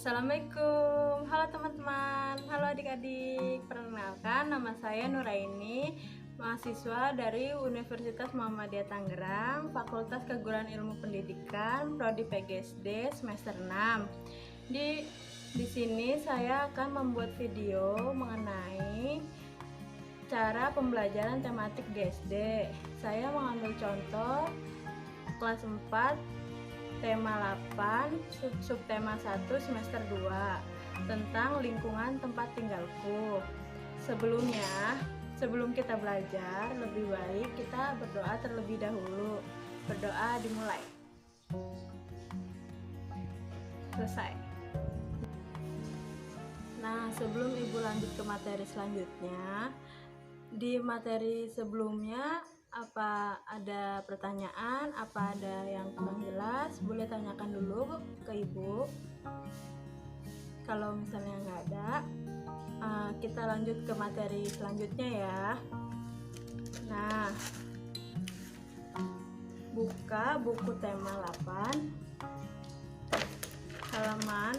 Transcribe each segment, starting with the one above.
Assalamualaikum, halo teman-teman, halo adik-adik. Perkenalkan, nama saya Nuraini, mahasiswa dari Universitas Muhammadiyah Tangerang, Fakultas Keguruan Ilmu Pendidikan, Prodi PGSD semester 6. Di sini saya akan membuat video mengenai cara pembelajaran tematik di SD. Saya mengambil contoh kelas 4 tema 8 subtema 1 semester 2 tentang lingkungan tempat tinggalku. Sebelum kita belajar, lebih baik kita berdoa terlebih dahulu. Berdoa dimulai. Selesai. Nah, sebelum Ibu lanjut ke materi selanjutnya, di materi sebelumnya apa ada pertanyaan, apa ada yang kurang jelas, boleh tanyakan dulu ke Ibu. Kalau misalnya nggak ada, kita lanjut ke materi selanjutnya ya. Nah, buka buku tema 8 halaman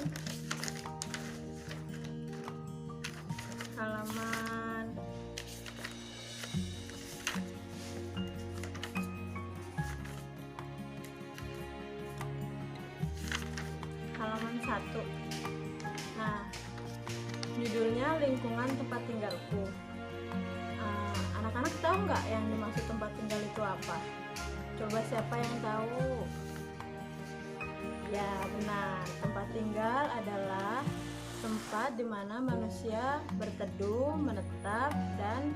1. Nah, judulnya lingkungan tempat tinggalku. Anak-anak tahu nggak yang dimaksud tempat tinggal itu apa? Coba siapa yang tahu? Ya, benar. Tempat tinggal adalah tempat di mana manusia berteduh, menetap, dan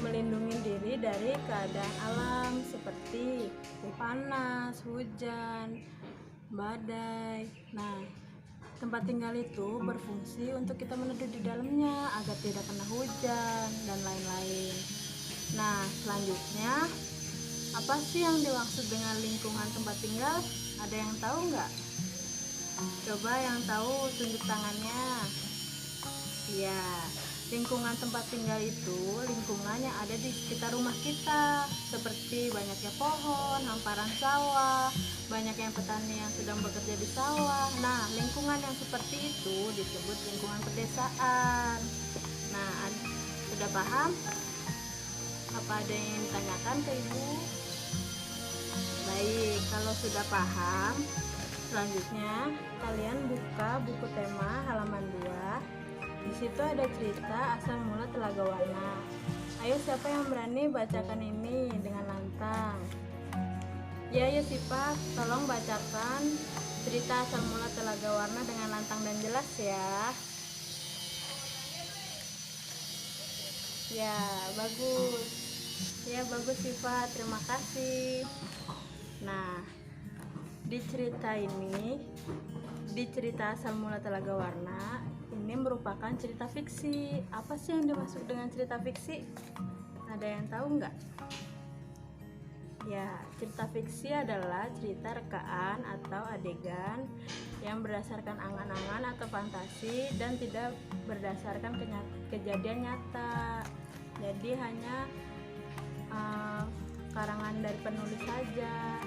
melindungi diri dari keadaan alam seperti panas, hujan, badai. Nah, tempat tinggal itu berfungsi untuk kita meneduh di dalamnya agar tidak kena hujan dan lain-lain. Nah, selanjutnya apa sih yang dimaksud dengan lingkungan tempat tinggal? Ada yang tahu nggak? Coba yang tahu tunjuk tangannya. Ya, lingkungan tempat tinggal itu lingkungan yang ada di sekitar rumah kita, seperti banyaknya pohon, hamparan sawah, banyaknya petani yang sedang bekerja di sawah. Nah, lingkungan yang seperti itu disebut lingkungan pedesaan. Nah, sudah paham? Apa ada yang ditanyakan ke Ibu? Baik, kalau sudah paham, selanjutnya kalian buka buku tema halaman 2. Di situ ada cerita asal mula Telaga Warna. Ayo, siapa yang berani bacakan ini dengan lantang? Ya Sipa, tolong bacakan cerita asal mula Telaga Warna dengan lantang dan jelas ya. Ya, bagus. Ya, bagus Sipa, terima kasih. Nah, di cerita asal mula Telaga Warna ini merupakan cerita fiksi. Apa sih yang dimaksud dengan cerita fiksi? Ada yang tahu nggak? Ya, cerita fiksi adalah cerita rekaan atau adegan yang berdasarkan angan-angan atau fantasi dan tidak berdasarkan kejadian nyata. Jadi hanya karangan dari penulis saja.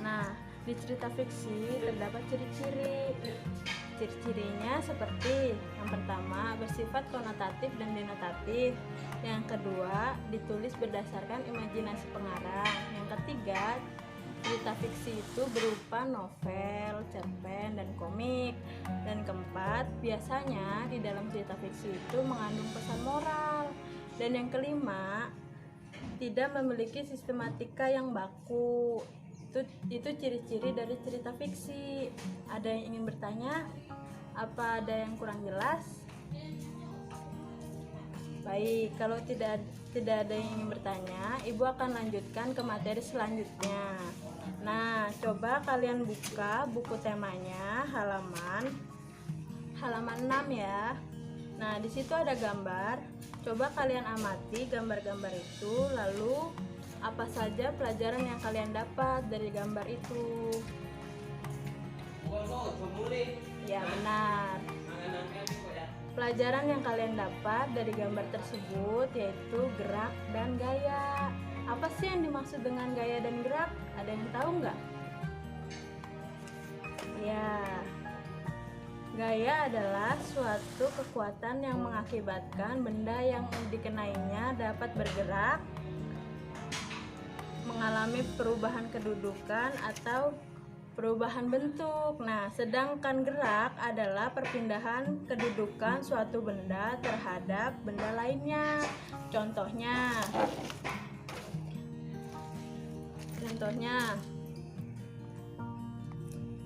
Nah, di cerita fiksi terdapat ciri-ciri. Ciri-cirinya seperti yang pertama, bersifat konotatif dan denotatif. Yang kedua, ditulis berdasarkan imajinasi pengarang. Yang ketiga, cerita fiksi itu berupa novel, cerpen, dan komik. Dan keempat, biasanya di dalam cerita fiksi itu mengandung pesan moral. Dan yang kelima, tidak memiliki sistematika yang baku. Itu ciri-ciri dari cerita fiksi. Ada yang ingin bertanya? Apa ada yang kurang jelas? Baik, kalau tidak ada yang ingin bertanya, Ibu akan lanjutkan ke materi selanjutnya. Nah, coba kalian buka buku temanya halaman 6 ya. Nah, di situ ada gambar. Coba kalian amati gambar-gambar itu, lalu apa saja pelajaran yang kalian dapat dari gambar itu? Ya, benar. Pelajaran yang kalian dapat dari gambar tersebut yaitu gerak dan gaya. Apa sih yang dimaksud dengan gaya dan gerak? Ada yang tahu nggak? Ya, Gaya adalah suatu kekuatan yang mengakibatkan benda yang dikenainya dapat bergerak, mengalami perubahan kedudukan atau perubahan bentuk. Nah, sedangkan gerak adalah perpindahan kedudukan suatu benda terhadap benda lainnya. Contohnya,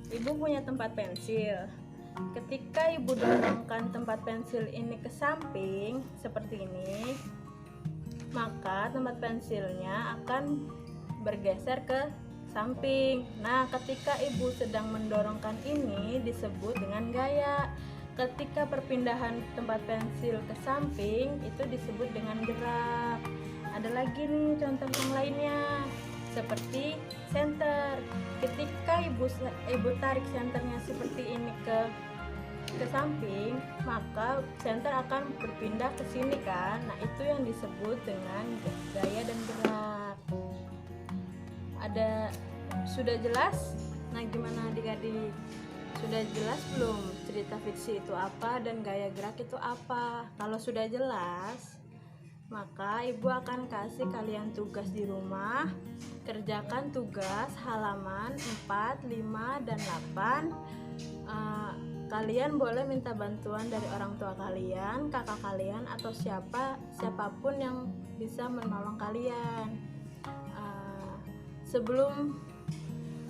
ibu punya tempat pensil. Ketika ibu dorongkan tempat pensil ini ke samping seperti ini, maka tempat pensilnya akan bergeser ke samping. Nah, ketika ibu sedang mendorongkan ini disebut dengan gaya. Ketika perpindahan tempat pensil ke samping itu disebut dengan gerak. Ada lagi nih contoh yang lainnya, seperti senter. Ketika ibu tarik senternya seperti ini ke samping, maka senter akan berpindah ke sini kan. Nah, itu yang disebut dengan gaya dan gerak. Sudah jelas? Nah, gimana adik-adik? Sudah jelas belum cerita fiksi itu apa dan gaya gerak itu apa? Kalau sudah jelas, maka ibu akan kasih kalian tugas di rumah. Kerjakan tugas halaman 4, 5, dan 8. Kalian boleh minta bantuan dari orang tua kalian, kakak kalian, atau siapapun yang bisa menolong kalian.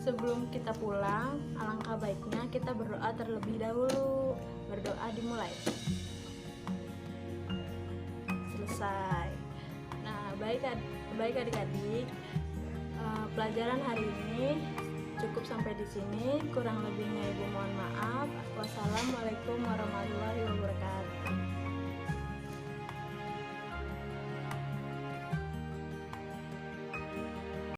Sebelum kita pulang, alangkah baiknya kita berdoa terlebih dahulu. Berdoa dimulai. Selesai. Nah, baik adik-adik, pelajaran hari ini cukup sampai di sini. Kurang lebihnya ibu mohon